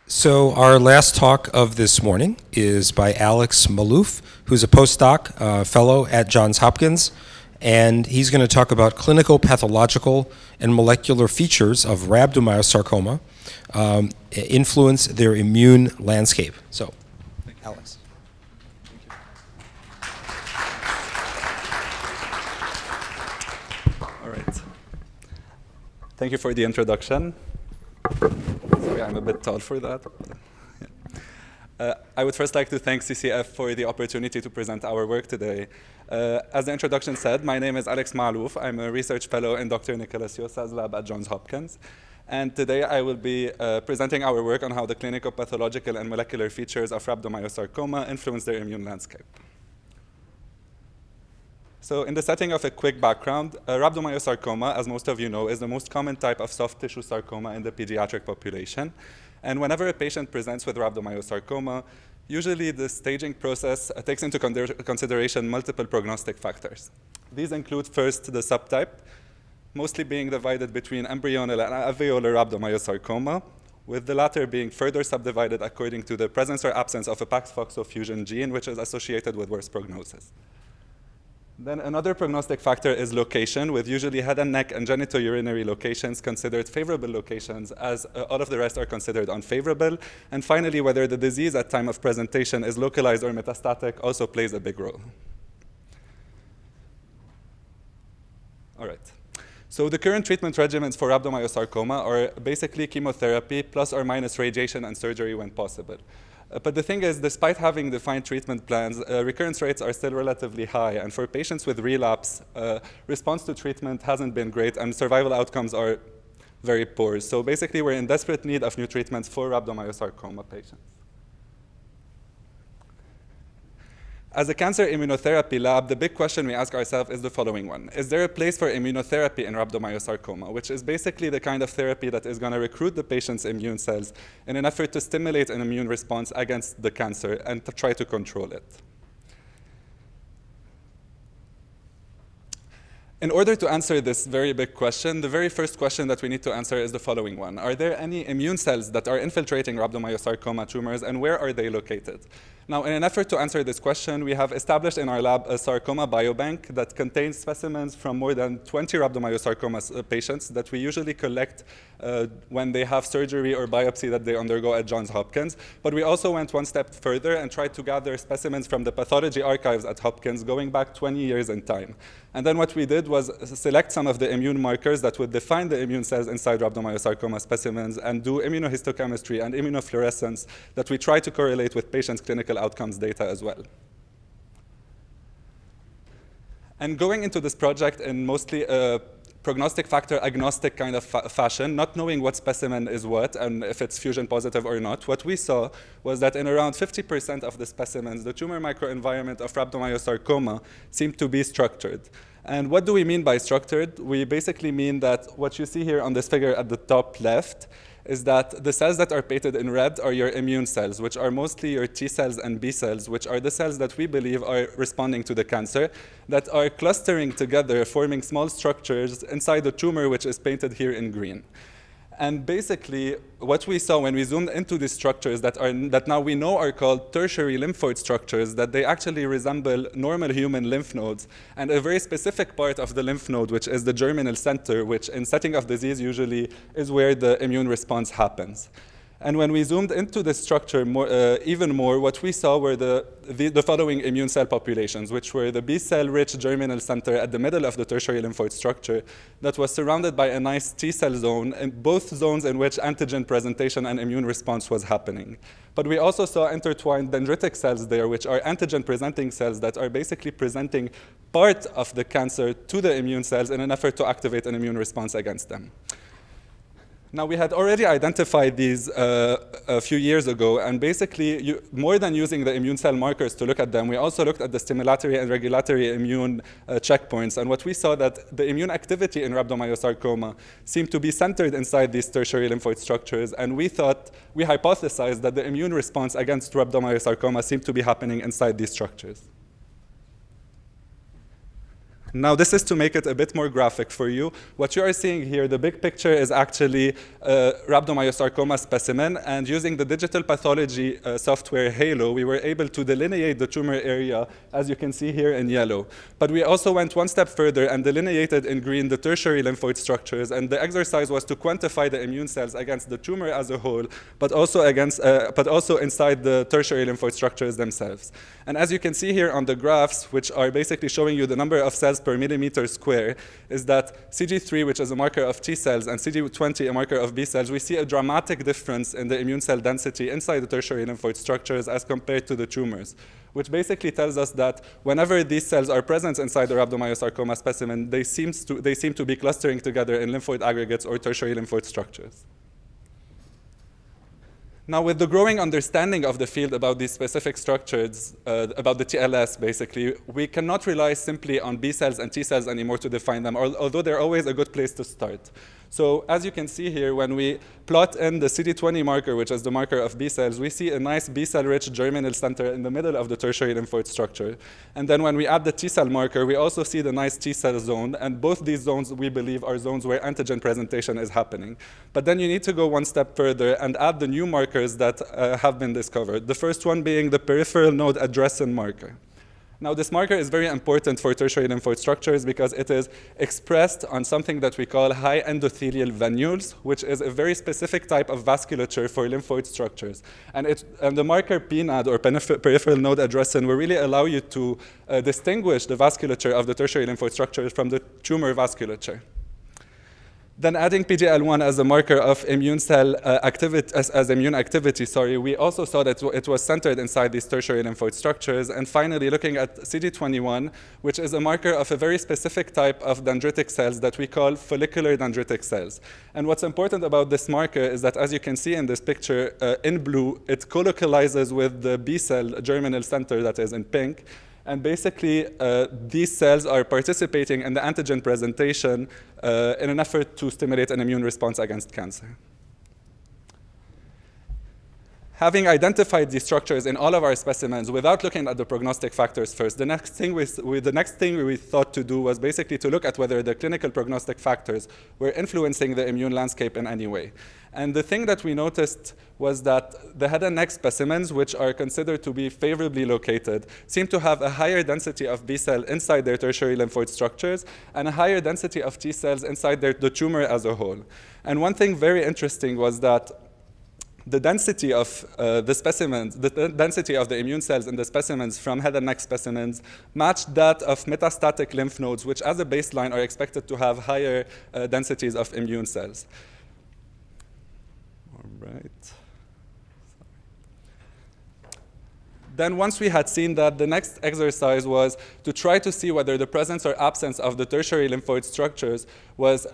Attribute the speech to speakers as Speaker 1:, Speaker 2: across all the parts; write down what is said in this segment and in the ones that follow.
Speaker 1: So our last talk of this morning is by Alex Maalouf, who's a postdoc fellow at Johns Hopkins, and he's going to talk about clinicopathological and molecular features of rhabdomyosarcoma influence their immune landscape. So, Alex.
Speaker 2: All right. Thank you for the introduction. Sorry, I'm a bit tall for that. I would first like to thank CCF for the opportunity to present our work today. As the introduction said, my name is Alex Maalouf. I'm a research fellow in Dr. Nicholas Yosa's lab at Johns Hopkins. And today I will be presenting our work on how the clinicopathological and molecular features of rhabdomyosarcoma influence their immune landscape. So in the setting of a quick background, rhabdomyosarcoma, as most of you know, is the most common type of soft tissue sarcoma in the pediatric population. And whenever a patient presents with rhabdomyosarcoma, usually the staging process takes into consideration multiple prognostic factors. These include first the subtype, mostly being divided between embryonal and alveolar rhabdomyosarcoma, with the latter being further subdivided according to the presence or absence of a Paxfoxo fusion gene, which is associated with worse prognosis. Then another prognostic factor is location, with usually head and neck and genitourinary locations considered favorable locations, as all of the rest are considered unfavorable. And finally, whether the disease at time of presentation is localized or metastatic also plays a big role. All right. So the current treatment regimens for rhabdomyosarcoma are basically chemotherapy plus or minus radiation and surgery when possible. But the thing is, despite having defined treatment plans, recurrence rates are still relatively high. And for patients with relapse, response to treatment hasn't been great, and survival outcomes are very poor. So basically, we're in desperate need of new treatments for rhabdomyosarcoma patients. As a cancer immunotherapy lab, the big question we ask ourselves is the following one. Is there a place for immunotherapy in rhabdomyosarcoma, which is basically the kind of therapy that is going to recruit the patient's immune cells in an effort to stimulate an immune response against the cancer and to try to control it? In order to answer this very big question, the very first question that we need to answer is the following one. Are there any immune cells that are infiltrating rhabdomyosarcoma tumors, and where are they located? Now, in an effort to answer this question, we have established in our lab a sarcoma biobank that contains specimens from more than 20 rhabdomyosarcoma patients that we usually collect when they have surgery or biopsy that they undergo at Johns Hopkins. But we also went one step further and tried to gather specimens from the pathology archives at Hopkins going back 20 years in time. And then what we did was select some of the immune markers that would define the immune cells inside rhabdomyosarcoma specimens and do immunohistochemistry and immunofluorescence that we try to correlate with patients' clinical outcomes data as well. And going into this project in mostly a prognostic factor agnostic kind of fashion, not knowing what specimen is what and if it's fusion positive or not, what we saw was that in around 50% of the specimens, the tumor microenvironment of rhabdomyosarcoma seemed to be structured. And what do we mean by structured? We basically mean that what you see here on this figure at the top left is that the cells that are painted in red are your immune cells, which are mostly your T cells and B cells, which are the cells that we believe are responding to the cancer, that are clustering together, forming small structures inside the tumor, which is painted here in green. And basically, what we saw when we zoomed into these structures that now we know are called tertiary lymphoid structures, that they actually resemble normal human lymph nodes, and a very specific part of the lymph node, which is the germinal center, which in setting of disease usually is where the immune response happens. And when we zoomed into this structure even more, what we saw were the following immune cell populations, which were the B-cell-rich germinal center at the middle of the tertiary lymphoid structure that was surrounded by a nice T-cell zone, and both zones in which antigen presentation and immune response was happening. But we also saw intertwined dendritic cells there, which are antigen-presenting cells that are basically presenting part of the cancer to the immune cells in an effort to activate an immune response against them. Now, we had already identified these a few years ago, and basically, more than using the immune cell markers to look at them, we also looked at the stimulatory and regulatory immune checkpoints. And what we saw that the immune activity in rhabdomyosarcoma seemed to be centered inside these tertiary lymphoid structures, and we hypothesized that the immune response against rhabdomyosarcoma seemed to be happening inside these structures. Now, this is to make it a bit more graphic for you. What you are seeing here, the big picture is actually a rhabdomyosarcoma specimen, and using the digital pathology software Halo, we were able to delineate the tumor area, as you can see here in yellow. But we also went one step further and delineated in green the tertiary lymphoid structures, and the exercise was to quantify the immune cells against the tumor as a whole, but also inside the tertiary lymphoid structures themselves. And as you can see here on the graphs, which are basically showing you the number of cells per millimeter square, is that CG3, which is a marker of T cells, and CD20, a marker of B cells, we see a dramatic difference in the immune cell density inside the tertiary lymphoid structures as compared to the tumors, which basically tells us that whenever these cells are present inside the rhabdomyosarcoma specimen, they seem to be clustering together in lymphoid aggregates or tertiary lymphoid structures. Now, with the growing understanding of the field about these specific structures, about the TLS basically, we cannot rely simply on B cells and T cells anymore to define them, although they're always a good place to start. So as you can see here, when we plot in the CD20 marker, which is the marker of B cells, we see a nice B cell-rich germinal center in the middle of the tertiary lymphoid structure. And then when we add the T cell marker, we also see the nice T cell zone. And both these zones, we believe, are zones where antigen presentation is happening. But then you need to go one step further and add the new markers that have been discovered. The first one being the peripheral node addressin marker. Now, this marker is very important for tertiary lymphoid structures because it is expressed on something that we call high endothelial venules, which is a very specific type of vasculature for lymphoid structures. And the marker PNAD, or peripheral node addressin, will really allow you to distinguish the vasculature of the tertiary lymphoid structures from the tumor vasculature. Then adding PGL1 as a marker of immune cell activity, as immune activity, we also saw that it was centered inside these tertiary lymphoid structures. And finally, looking at CD21, which is a marker of a very specific type of dendritic cells that we call follicular dendritic cells. And what's important about this marker is that, as you can see in this picture in blue, it colocalizes with the B cell germinal center that is in pink. And basically, these cells are participating in the antigen presentation in an effort to stimulate an immune response against cancer. Having identified these structures in all of our specimens without looking at the prognostic factors first, the next thing we thought to do was basically to look at whether the clinical prognostic factors were influencing the immune landscape in any way. And the thing that we noticed was that the head and neck specimens, which are considered to be favorably located, seem to have a higher density of B cell inside their tertiary lymphoid structures and a higher density of T cells inside the tumor as a whole. And one thing very interesting was that the density of the specimens, the density of the immune cells in the specimens from head and neck specimens matched that of metastatic lymph nodes, which as a baseline are expected to have higher densities of immune cells. All right. Then once we had seen that, the next exercise was to try to see whether the presence or absence of the tertiary lymphoid structures was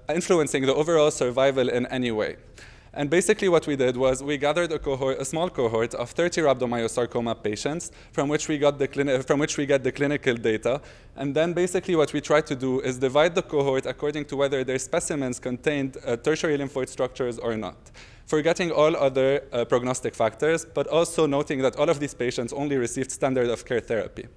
Speaker 2: influencing the overall survival in any way. And basically what we did was we gathered a small cohort of 30 rhabdomyosarcoma patients from which we get the clinical data. And then basically what we tried to do is divide the cohort according to whether their specimens contained tertiary lymphoid structures or not, forgetting all other prognostic factors, but also noting that all of these patients only received standard of care therapy.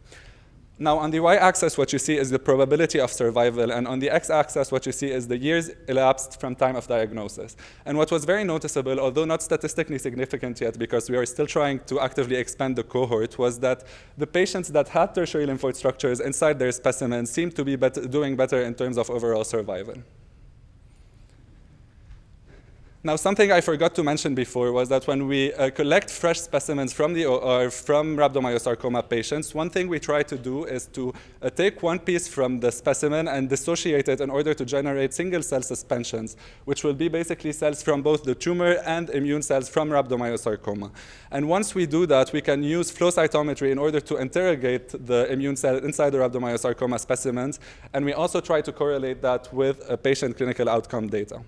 Speaker 2: Now, on the y-axis, what you see is the probability of survival, and on the x-axis, what you see is the years elapsed from time of diagnosis. And what was very noticeable, although not statistically significant yet, because we are still trying to actively expand the cohort, was that the patients that had tertiary lymphoid structures inside their specimens seemed to be doing better in terms of overall survival. Now, something I forgot to mention before was that when we collect fresh specimens from the OR from rhabdomyosarcoma patients, one thing we try to do is to take one piece from the specimen and dissociate it in order to generate single-cell suspensions, which will be basically cells from both the tumor and immune cells from rhabdomyosarcoma. And once we do that, we can use flow cytometry in order to interrogate the immune cell inside the rhabdomyosarcoma specimens, and we also try to correlate that with patient clinical outcome data.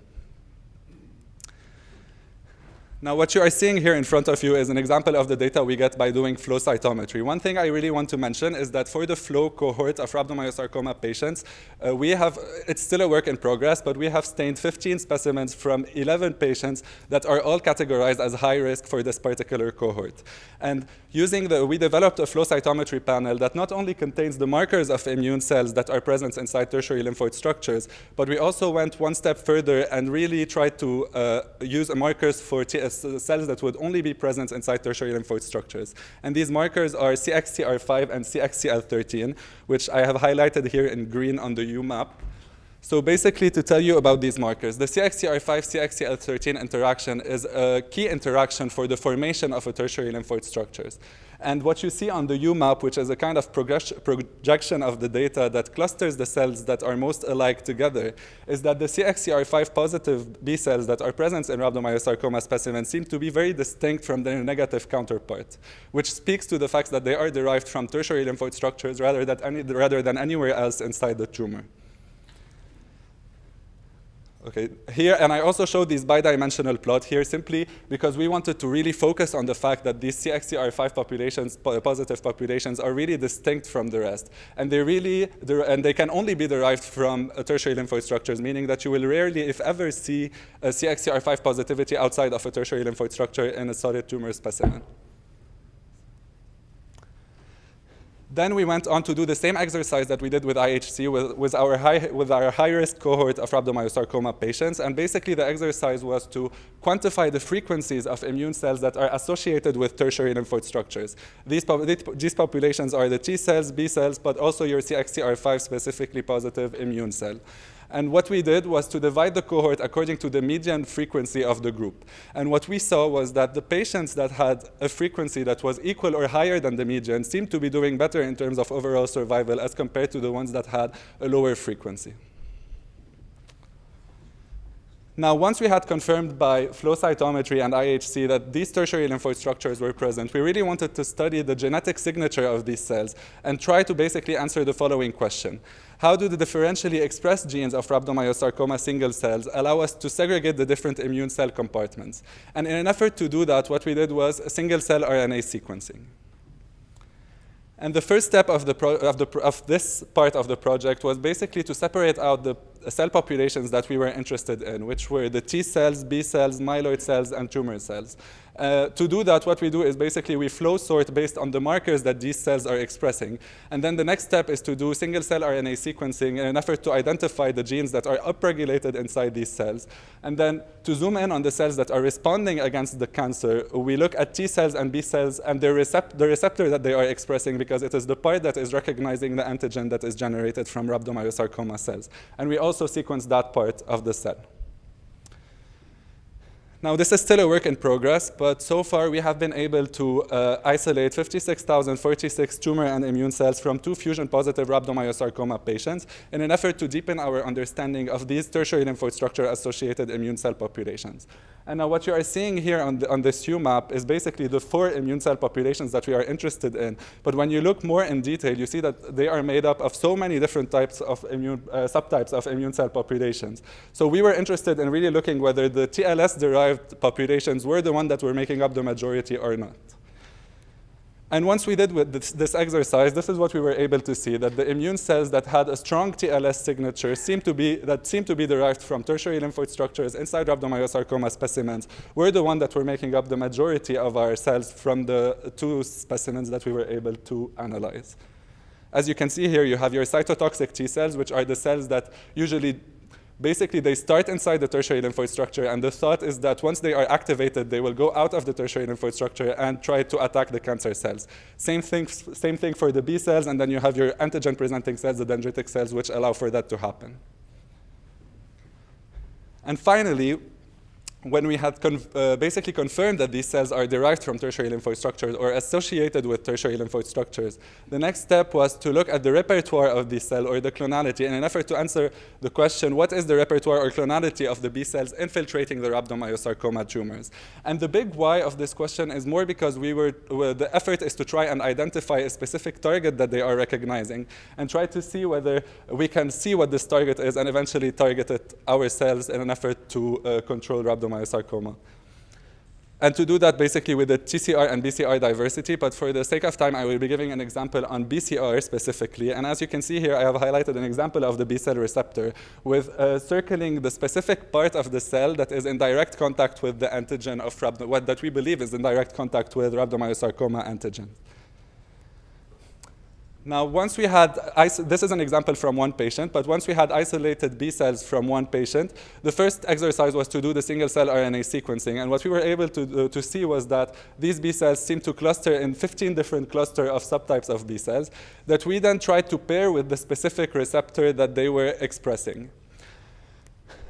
Speaker 2: Now, what you are seeing here in front of you is an example of the data we get by doing flow cytometry. One thing I really want to mention is that for the flow cohort of rhabdomyosarcoma patients, it's still a work in progress, but we have stained 15 specimens from 11 patients that are all categorized as high risk for this particular cohort. And we developed a flow cytometry panel that not only contains the markers of immune cells that are present inside tertiary lymphoid structures, but we also went one step further and really tried to use markers for cells that would only be present inside tertiary lymphoid structures. And these markers are CXCR5 and CXCL13, which I have highlighted here in green on the U map. So basically, to tell you about these markers, the CXCR5-CXCL13 interaction is a key interaction for the formation of a tertiary lymphoid structures. And what you see on the U map, which is a kind of projection of the data that clusters the cells that are most alike together, is that the CXCR5 positive B cells that are present in rhabdomyosarcoma specimens seem to be very distinct from their negative counterpart, which speaks to the fact that they are derived from tertiary lymphoid structures rather than anywhere else inside the tumor. Okay, here, and I also showed these bidimensional plot here simply because we wanted to really focus on the fact that these CXCR5 populations, positive populations, are really distinct from the rest. And they can only be derived from tertiary lymphoid structures, meaning that you will rarely, if ever, see a CXCR5 positivity outside of a tertiary lymphoid structure in a solid tumor specimen. Then we went on to do the same exercise that we did with IHC with our high-risk cohort of rhabdomyosarcoma patients. And basically, the exercise was to quantify the frequencies of immune cells that are associated with tertiary lymphoid structures. These populations are the T cells, B cells, but also your CXCR5 specifically positive immune cell. And what we did was to divide the cohort according to the median frequency of the group. And what we saw was that the patients that had a frequency that was equal or higher than the median seemed to be doing better in terms of overall survival as compared to the ones that had a lower frequency. Now, once we had confirmed by flow cytometry and IHC that these tertiary lymphoid structures were present, we really wanted to study the genetic signature of these cells and try to basically answer the following question. How do the differentially expressed genes of rhabdomyosarcoma single cells allow us to segregate the different immune cell compartments? And in an effort to do that, what we did was single-cell RNA sequencing. And the first step of this part of the project was basically to separate out the cell populations that we were interested in, which were the T cells, B cells, myeloid cells, and tumor cells. To do that, what we do is basically we flow sort based on the markers that these cells are expressing. And then the next step is to do single-cell RNA sequencing in an effort to identify the genes that are upregulated inside these cells. And then to zoom in on the cells that are responding against the cancer, we look at T cells and B cells and the receptor that they are expressing, because it is the part that is recognizing the antigen that is generated from rhabdomyosarcoma cells. And we also sequence that part of the cell. Now, this is still a work in progress, but so far we have been able to isolate 56,046 tumor and immune cells from 2 fusion-positive rhabdomyosarcoma patients in an effort to deepen our understanding of these tertiary lymphoid structure-associated immune cell populations. And now what you are seeing here on this U map is basically the 4 immune cell populations that we are interested in. But when you look more in detail, you see that they are made up of so many different types of subtypes of immune cell populations. So we were interested in really looking whether the TLS-derived populations were the one that were making up the majority or not. And once we did with this exercise, this is what we were able to see, that the immune cells that had a strong TLS signature seemed to be derived from tertiary lymphoid structures inside rhabdomyosarcoma specimens were the one that were making up the majority of our cells from the 2 specimens that we were able to analyze. As you can see here, you have your cytotoxic T cells, which are the cells that usually basically, they start inside the tertiary lymphoid structure, and the thought is that once they are activated, they will go out of the tertiary lymphoid structure and try to attack the cancer cells. Same thing for the B cells, and then you have your antigen-presenting cells, the dendritic cells, which allow for that to happen. And finally, when we had basically confirmed that these cells are derived from tertiary lymphoid structures or associated with tertiary lymphoid structures, the next step was to look at the repertoire of these cells, or the clonality, in an effort to answer the question, what is the repertoire or clonality of the B cells infiltrating the rhabdomyosarcoma tumors? And the big why of this question is more because the effort is to try and identify a specific target that they are recognizing and try to see whether we can see what this target is and eventually target it ourselves in an effort to control rhabdomyosarcoma. And to do that basically with the TCR and BCR diversity, but for the sake of time, I will be giving an example on BCR specifically. And as you can see here, I have highlighted an example of the B-cell receptor with circling the specific part of the cell that is in direct contact with the antigen of what that we believe is in direct contact with rhabdomyosarcoma antigen. Now, once we had, this is an example from one patient, but once we had isolated B cells from one patient, the first exercise was to do the single-cell RNA sequencing. And what we were able to see was that these B cells seem to cluster in 15 different clusters of subtypes of B cells that we then tried to pair with the specific receptor that they were expressing.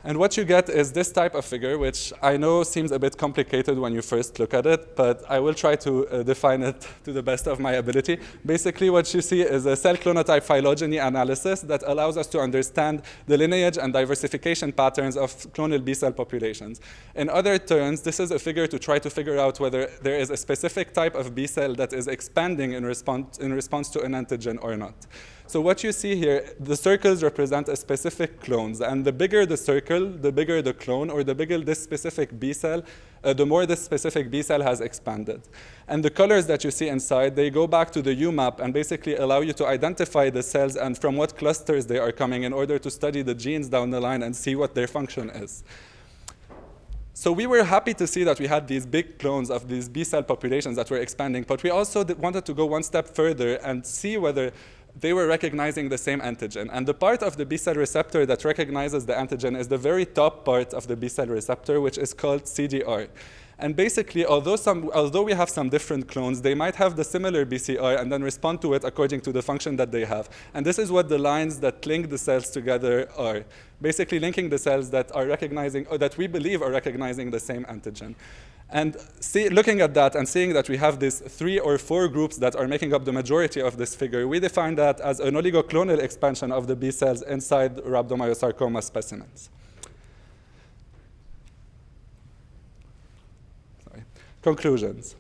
Speaker 2: And what you get is this type of figure, which I know seems a bit complicated when you first look at it, but I will try to define it to the best of my ability. Basically, what you see is a cell clonotype phylogeny analysis that allows us to understand the lineage and diversification patterns of clonal B-cell populations. In other terms, this is a figure to try to figure out whether there is a specific type of B-cell that is expanding in response to an antigen or not. So what you see here, the circles represent a specific clones, and the bigger the circle, the bigger the clone, or the bigger this specific B cell, the more this specific B cell has expanded. And the colors that you see inside, they go back to the UMAP and basically allow you to identify the cells and from what clusters they are coming in order to study the genes down the line and see what their function is. So we were happy to see that we had these big clones of these B-cell populations that were expanding, but we also wanted to go one step further and see whether they were recognizing the same antigen. And the part of the B-cell receptor that recognizes the antigen is the very top part of the B-cell receptor, which is called CDR. And basically, although we have some different clones, they might have the similar BCR and then respond to it according to the function that they have. And this is what the lines that link the cells together are. Basically linking the cells that are recognizing, or that we believe are recognizing the same antigen. And looking at that and seeing that we have these 3 or 4 groups that are making up the majority of this figure, we define that as an oligoclonal expansion of the B cells inside rhabdomyosarcoma specimens. Conclusions.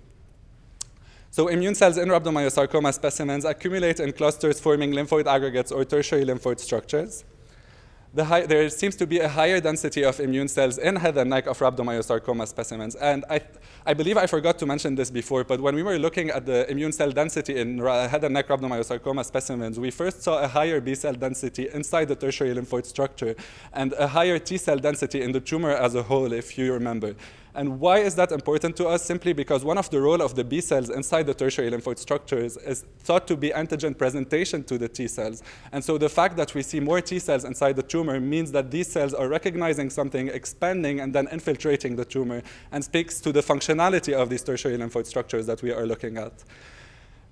Speaker 2: So immune cells in rhabdomyosarcoma specimens accumulate in clusters forming lymphoid aggregates or tertiary lymphoid structures. There seems to be a higher density of immune cells in head and neck of rhabdomyosarcoma specimens. And I believe I forgot to mention this before, but when we were looking at the immune cell density in head and neck rhabdomyosarcoma specimens, we first saw a higher B cell density inside the tertiary lymphoid structure and a higher T cell density in the tumor as a whole, if you remember. And why is that important to us? Simply because one of the roles of the B cells inside the tertiary lymphoid structures is thought to be antigen presentation to the T cells. And so the fact that we see more T cells inside the tumor means that these cells are recognizing something, expanding, and then infiltrating the tumor, and speaks to the functionality of these tertiary lymphoid structures that we are looking at.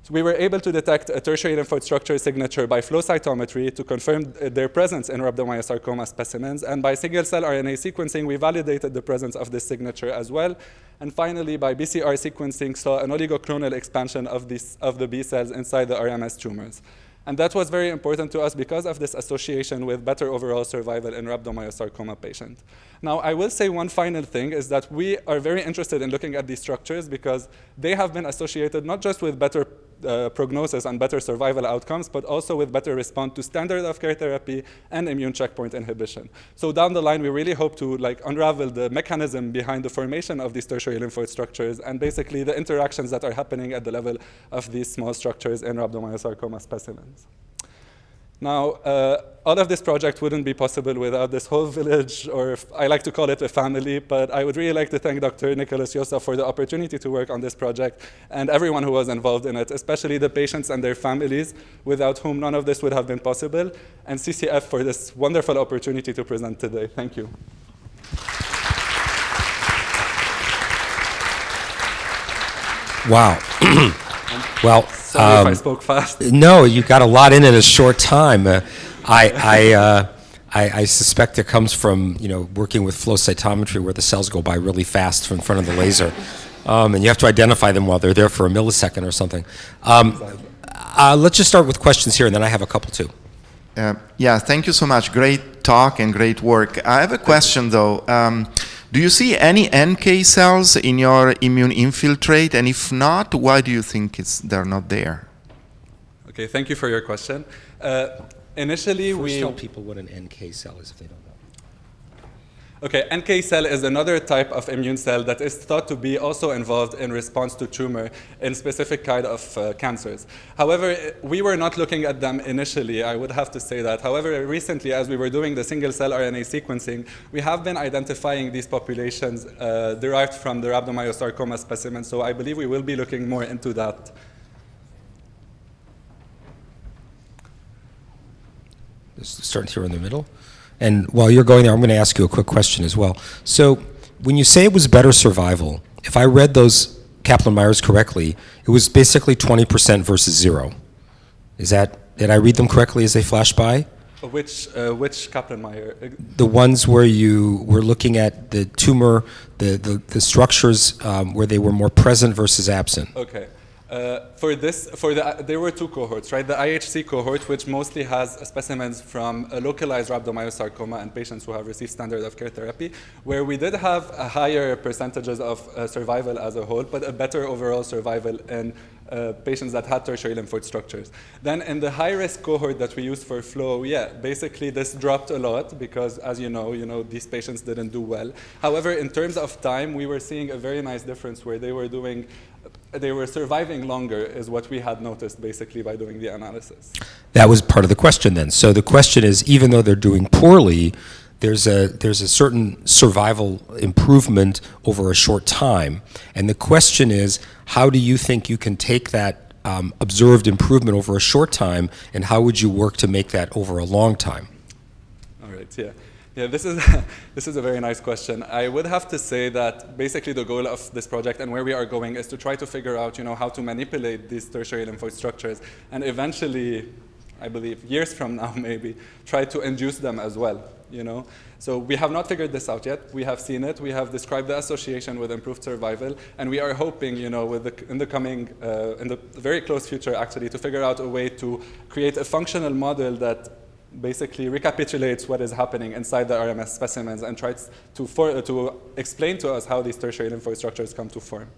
Speaker 2: So we were able to detect a tertiary lymphoid structure signature by flow cytometry to confirm their presence in rhabdomyosarcoma specimens. And by single-cell RNA sequencing, we validated the presence of this signature as well. And finally, by BCR sequencing, saw an oligoclonal expansion of the B cells inside the RMS tumors. And that was very important to us because of this association with better overall survival in rhabdomyosarcoma patients. Now, I will say one final thing is that we are very interested in looking at these structures because they have been associated not just with better prognosis and better survival outcomes, but also with better response to standard of care therapy and immune checkpoint inhibition. So down the line, we really hope to unravel the mechanism behind the formation of these tertiary lymphoid structures and basically the interactions that are happening at the level of these small structures in rhabdomyosarcoma specimens. Now, all of this project wouldn't be possible without this whole village, or I like to call it a family, but I would really like to thank Dr. Nicholas Yosa for the opportunity to work on this project and everyone who was involved in it, especially the patients and their families, without whom none of this would have been possible, and CCF for this wonderful opportunity to present today. Thank you.
Speaker 1: Wow. Well,
Speaker 2: sorry if I spoke fast.
Speaker 1: No, you got a lot in a short time. I suspect it comes from working with flow cytometry where the cells go by really fast in front of the laser, and you have to identify them while they're there for a millisecond or something. Let's just start with questions here, and then I have a couple too.
Speaker 3: Yeah, thank you so much. Great talk and great work. I have a question though. Do you see any NK cells in your immune infiltrate? And if not, why do you think they're not there?
Speaker 2: Okay, thank you for your question. Initially,
Speaker 1: First tell people what an NK cell is if they don't know.
Speaker 2: Okay, NK cell is another type of immune cell that is thought to be also involved in response to tumor in specific kind of cancers. However, we were not looking at them initially, I would have to say that. However, recently, as we were doing the single-cell RNA sequencing, we have been identifying these populations derived from the rhabdomyosarcoma specimen, so I believe we will be looking more into that.
Speaker 1: Start here in the middle. And while you're going there, I'm going to ask you a quick question as well. So when you say it was better survival, if I read those Kaplan-Meier's correctly, it was basically 20% versus 0. Is that, did I read them correctly as they flash by?
Speaker 2: Which Kaplan-Meier?
Speaker 1: The ones where you were looking at the tumor, the structures where they were more present versus absent.
Speaker 2: Okay. There were two cohorts, right? The IHC cohort, which mostly has specimens from a localized rhabdomyosarcoma and patients who have received standard of care therapy, where we did have a higher percentages of survival as a whole, but a better overall survival in patients that had tertiary lymphoid structures. Then in the high-risk cohort that we used for flow, yeah, basically this dropped a lot because, as you know, these patients didn't do well. However, in terms of time, we were seeing a very nice difference where they were surviving longer, is what we had noticed basically by doing the analysis.
Speaker 1: That was part of the question then. So the question is, even though they're doing poorly, there's a certain survival improvement over a short time. And the question is, how do you think you can take that observed improvement over a short time, and how would you work to make that over a long time?
Speaker 2: All right, yeah. Yeah, this is a very nice question. I would have to say that basically the goal of this project and where we are going is to try to figure out, how to manipulate these tertiary lymphoid structures, and eventually, I believe, years from now maybe, try to induce them as well. So we have not figured this out yet. We have seen it. We have described the association with improved survival, and we are hoping, in the very close future, actually, to figure out a way to create a functional model that basically recapitulates what is happening inside the RMS specimens and tries to explain to us how these tertiary lymphoid structures come to form.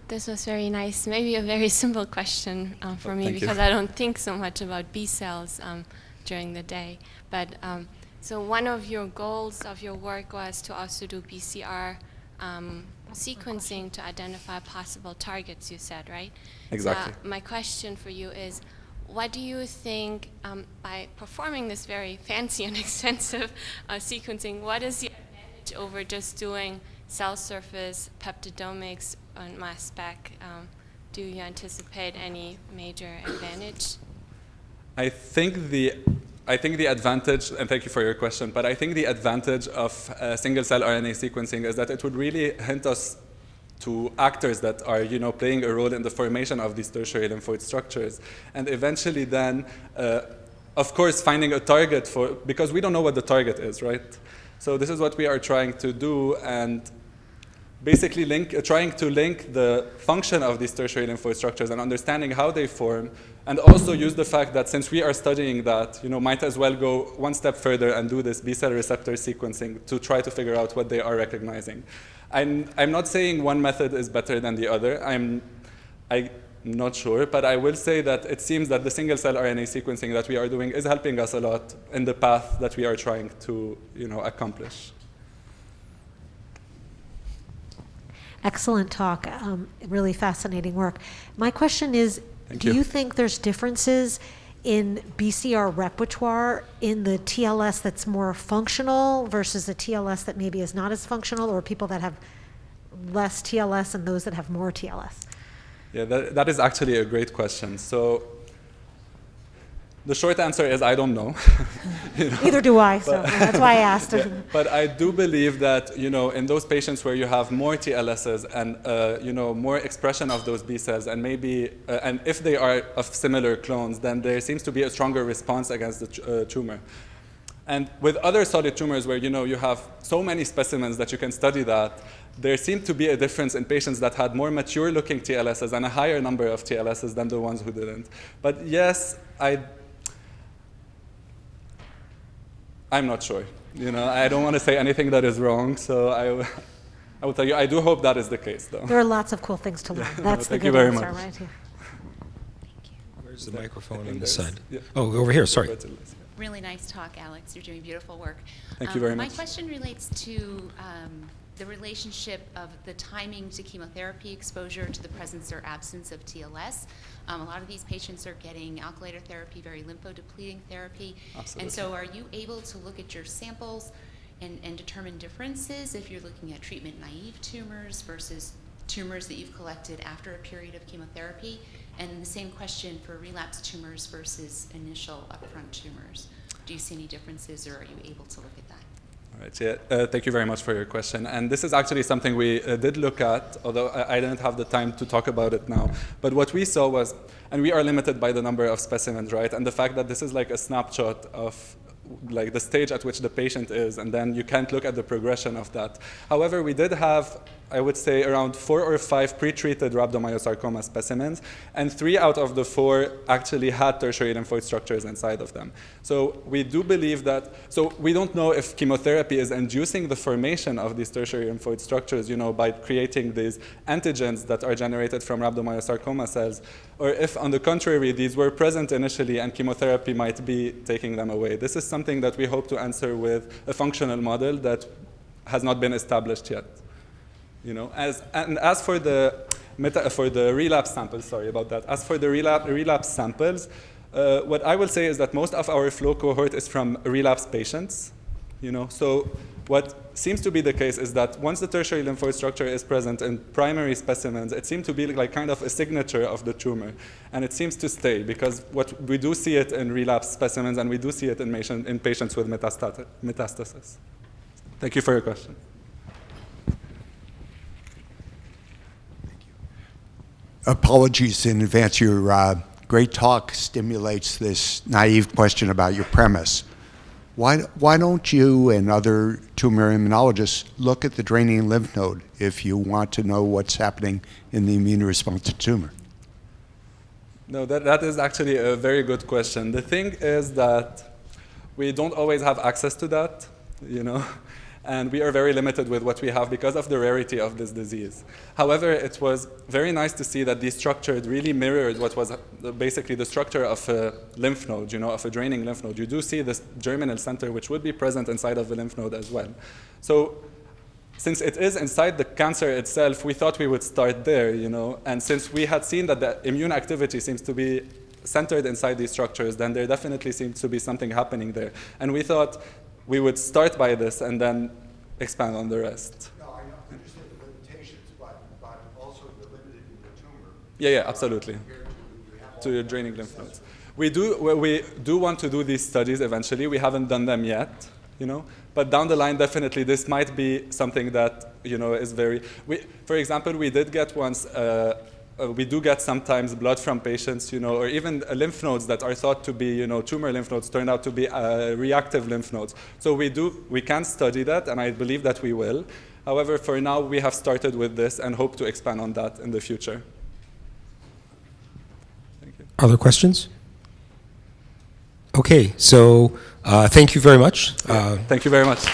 Speaker 4: This was very nice. Maybe a very simple question for me, because I don't think so much about B cells during the day. But so one of your goals of your work was to also do BCR sequencing to identify possible targets, you said, right?
Speaker 2: Exactly.
Speaker 4: So, my question for you is, what do you think, by performing this very fancy and extensive sequencing, what is the advantage over just doing cell surface peptidomics and mass spec? Do you anticipate any major advantage?
Speaker 2: I think the advantage, and thank you for your question, but I think the advantage of single-cell RNA sequencing is that it would really hint us to actors that are, playing a role in the formation of these tertiary lymphoid structures, and eventually then, of course, finding a target because we don't know what the target is, right? So this is what we are trying to do, and basically trying to link the function of these tertiary lymphoid structures and understanding how they form, and also use the fact that since we are studying that, might as well go one step further and do this B-cell receptor sequencing to try to figure out what they are recognizing. I'm not saying one method is better than the other. I'm not sure, but I will say that it seems that the single-cell RNA sequencing that we are doing is helping us a lot in the path that we are trying to, accomplish.
Speaker 5: Excellent talk. Really fascinating work. My question is, do you think there's differences in BCR repertoire in the TLS that's more functional versus the TLS that maybe is not as functional, or people that have less TLS and those that have more TLS?
Speaker 2: Yeah, that is actually a great question. So the short answer is I don't know.
Speaker 5: Neither do I, so that's why I asked.
Speaker 2: Yeah, but I do believe that, in those patients where you have more TLSs and, more expression of those B cells, and maybe, and if they are of similar clones, then there seems to be a stronger response against the tumor. And with other solid tumors where, you have so many specimens that you can study that, there seemed to be a difference in patients that had more mature-looking TLSs and a higher number of TLSs than the ones who didn't. But yes, I'm not sure. I don't want to say anything that is wrong, so I will tell you, I do hope that is the case, though.
Speaker 5: There are lots of cool things to learn. That's the
Speaker 2: Thank
Speaker 5: good
Speaker 2: you very
Speaker 5: answer
Speaker 2: much.
Speaker 5: right here.
Speaker 1: Where's the microphone on
Speaker 2: this
Speaker 1: this side?
Speaker 2: yeah.
Speaker 1: Oh, over here, sorry.
Speaker 6: Really nice talk, Alex. You're doing beautiful work.
Speaker 2: Thank you very
Speaker 6: my
Speaker 2: much.
Speaker 6: My question relates to the relationship of the timing to chemotherapy exposure to the presence or absence of TLS. A lot of these patients are getting alkylator therapy, very lymphodepleting therapy.
Speaker 2: Absolutely.
Speaker 6: And so are you able to look at your samples and determine differences if you're looking at treatment-naive tumors versus tumors that you've collected after a period of chemotherapy? And the same question for relapsed tumors versus initial upfront tumors. Do you see any differences, or are you able to look at that?
Speaker 2: All right, yeah, thank you very much for your question. And this is actually something we did look at, although I didn't have the time to talk about it now. But what we saw was, and we are limited by the number of specimens, right? And the fact that this is like a snapshot of like the stage at which the patient is, and then you can't look at the progression of that. However, we did have, I would say, around 4 or 5 pre-treated rhabdomyosarcoma specimens, and 3 out of the 4 actually had tertiary lymphoid structures inside of them. So we do believe that, so we don't know if chemotherapy is inducing the formation of these tertiary lymphoid structures, you know, by creating these antigens that are generated from rhabdomyosarcoma cells, or if, on the contrary, these were present initially and chemotherapy might be taking them away. This is something that we hope to answer with a functional model that has not been established yet. You know, as for the relapse samples, sorry about that. As for the relapse samples, what I will say is that most of our flow cohort is from relapse patients. You know, so what seems to be the case is that once the tertiary lymphoid structure is present in primary specimens, it seems to be like kind of a signature of the tumor, and it seems to stay because what we do see it in relapse specimens, and we do see it in patients with metastasis. Thank you for your question.
Speaker 7: Apologies in advance. Your great talk stimulates this naive question about your premise. Why don't you and other tumor immunologists look at the draining lymph node if you want to know what's happening in the immune response to tumor?
Speaker 2: No, that is actually a very good question. The thing is that we don't always have access to that, you know, and we are very limited with what we have because of the rarity of this disease. However, it was very nice to see that these structures really mirrored what was basically the structure of a lymph node, you know, of a draining lymph node. You do see this germinal center, which would be present inside of the lymph node as well. So since it is inside the cancer itself, we thought we would start there, you know, and since we had seen that the immune activity seems to be centered inside these structures, then there definitely seems to be something happening there. And we thought we would start by this and then expand on the rest.
Speaker 7: No, I understand the limitations, but also the limited in the tumor.
Speaker 2: Yeah, absolutely. To your draining lymph nodes. We do want to do these studies eventually. We haven't done them yet, you know. But down the line, definitely, this might be something that, you know, is very. For example, we did get once. We do get sometimes blood from patients, you know, or even lymph nodes that are thought to be, you know, tumor lymph nodes turn out to be reactive lymph nodes. So we can study that, and I believe that we will. However, for now, we have started with this and hope to expand on that in the future. Thank you.
Speaker 1: Other questions? Okay, so thank you very much.
Speaker 2: Thank you very much.